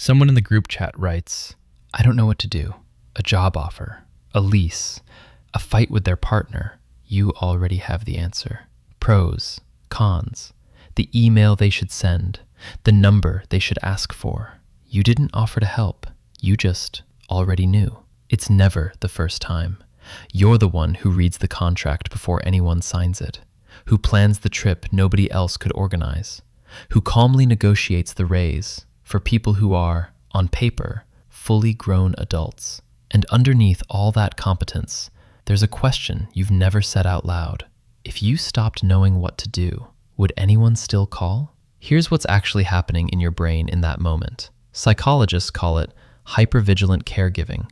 Someone in the group chat writes, "I don't know what to do. A job offer, a lease, a fight with their partner. You already have the answer. Pros, cons, the email they should send, the number they should ask for. You didn't offer to help. You just already knew." It's never the first time. You're the one who reads the contract before anyone signs it, who plans the trip nobody else could organize, who calmly negotiates the raise for people who are, on paper, fully grown adults. And underneath all that competence, there's a question you've never said out loud. If you stopped knowing what to do, would anyone still call? Here's what's actually happening in your brain in that moment. Psychologists call it hypervigilant caregiving,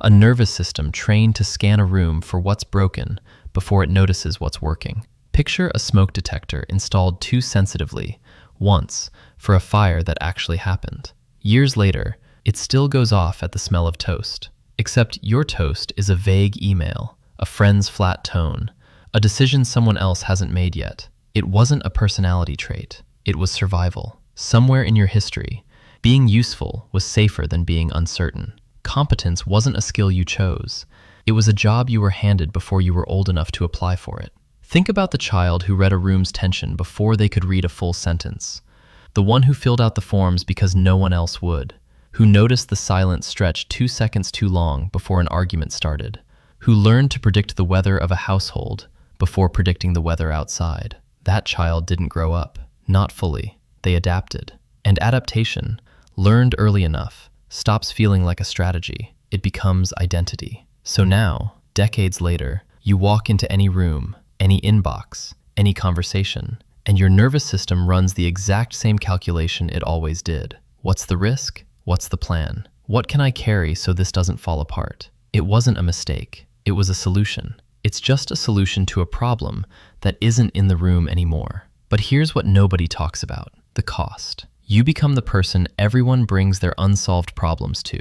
a nervous system trained to scan a room for what's broken before it notices what's working. Picture a smoke detector installed too sensitively, once, for a fire that actually happened. Years later, it still goes off at the smell of toast. Except your toast is a vague email, a friend's flat tone, a decision someone else hasn't made yet. It wasn't a personality trait. It was survival. Somewhere in your history, being useful was safer than being uncertain. Competence wasn't a skill you chose. It was a job you were handed before you were old enough to apply for it. Think about the child who read a room's tension before they could read a full sentence. The one who filled out the forms because no one else would. Who noticed the silence stretch 2 seconds too long before an argument started. Who learned to predict the weather of a household before predicting the weather outside. That child didn't grow up. Not fully. They adapted. And adaptation, learned early enough, stops feeling like a strategy. It becomes identity. So now, decades later, you walk into any room, any inbox, any conversation, and your nervous system runs the exact same calculation it always did. What's the risk? What's the plan? What can I carry so this doesn't fall apart? It wasn't a mistake. It was a solution. It's just a solution to a problem that isn't in the room anymore. But here's what nobody talks about: the cost. You become the person everyone brings their unsolved problems to,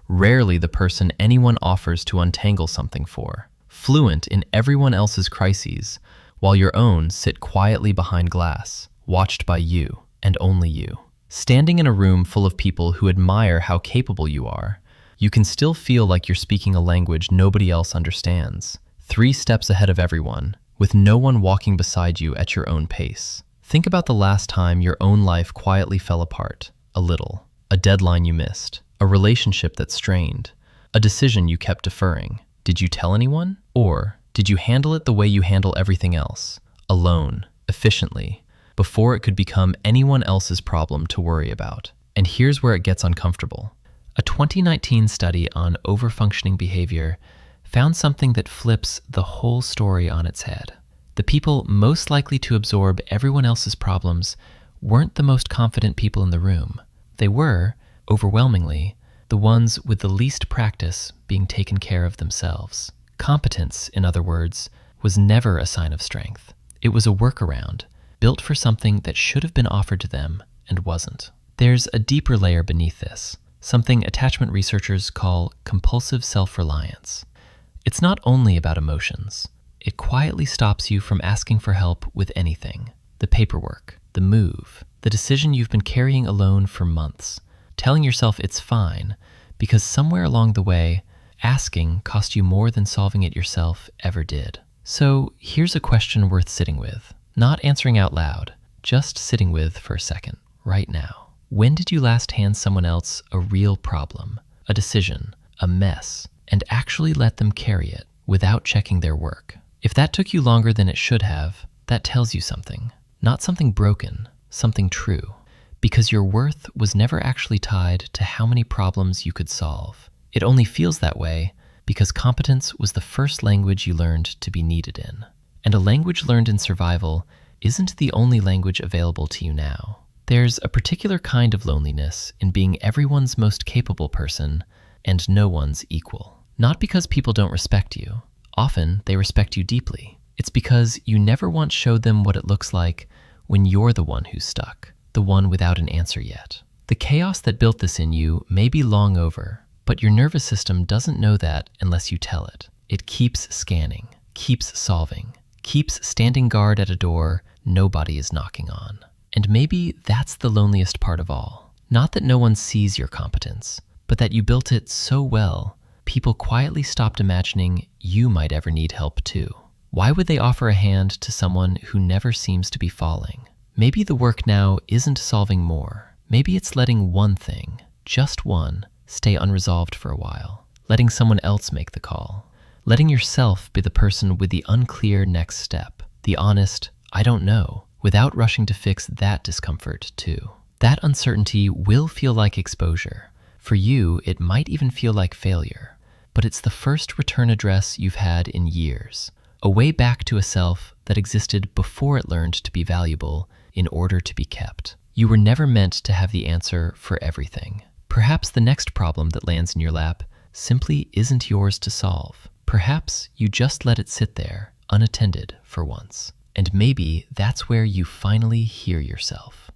rarely the person anyone offers to untangle something for. Fluent in everyone else's crises, while your own sit quietly behind glass, watched by you, and only you. Standing in a room full of people who admire how capable you are, you can still feel like you're speaking a language nobody else understands, 3 steps ahead of everyone, with no one walking beside you at your own pace. Think about the last time your own life quietly fell apart, a little. A deadline you missed, a relationship that strained, a decision you kept deferring. Did you tell anyone? Or did you handle it the way you handle everything else, alone, efficiently, before it could become anyone else's problem to worry about? And here's where it gets uncomfortable. A 2019 study on overfunctioning behavior found something that flips the whole story on its head. The people most likely to absorb everyone else's problems weren't the most confident people in the room. They were, overwhelmingly, the ones with the least practice being taken care of themselves. Competence, in other words, was never a sign of strength. It was a workaround, built for something that should have been offered to them and wasn't. There's a deeper layer beneath this, something attachment researchers call compulsive self-reliance. It's not only about emotions. It quietly stops you from asking for help with anything. The paperwork, the move, the decision you've been carrying alone for months, telling yourself it's fine because somewhere along the way, asking cost you more than solving it yourself ever did. So here's a question worth sitting with, not answering out loud, just sitting with for a second, right now. When did you last hand someone else a real problem, a decision, a mess, and actually let them carry it without checking their work? If that took you longer than it should have, that tells you something. Not something broken, something true. Because your worth was never actually tied to how many problems you could solve. It only feels that way because competence was the first language you learned to be needed in. And a language learned in survival isn't the only language available to you now. There's a particular kind of loneliness in being everyone's most capable person and no one's equal. Not because people don't respect you. Often, they respect you deeply. It's because you never once showed them what it looks like when you're the one who's stuck, the one without an answer yet. The chaos that built this in you may be long over, but your nervous system doesn't know that unless you tell it. It keeps scanning, keeps solving, keeps standing guard at a door nobody is knocking on. And maybe that's the loneliest part of all. Not that no one sees your competence, but that you built it so well, people quietly stopped imagining you might ever need help too. Why would they offer a hand to someone who never seems to be falling? Maybe the work now isn't solving more. Maybe it's letting one thing, just one, stay unresolved for a while. Letting someone else make the call. Letting yourself be the person with the unclear next step. The honest, I don't know, without rushing to fix that discomfort too. That uncertainty will feel like exposure. For you, it might even feel like failure. But it's the first return address you've had in years. A way back to a self that existed before it learned to be valuable in order to be kept. You were never meant to have the answer for everything. Perhaps the next problem that lands in your lap simply isn't yours to solve. Perhaps you just let it sit there, unattended for once. And maybe that's where you finally hear yourself.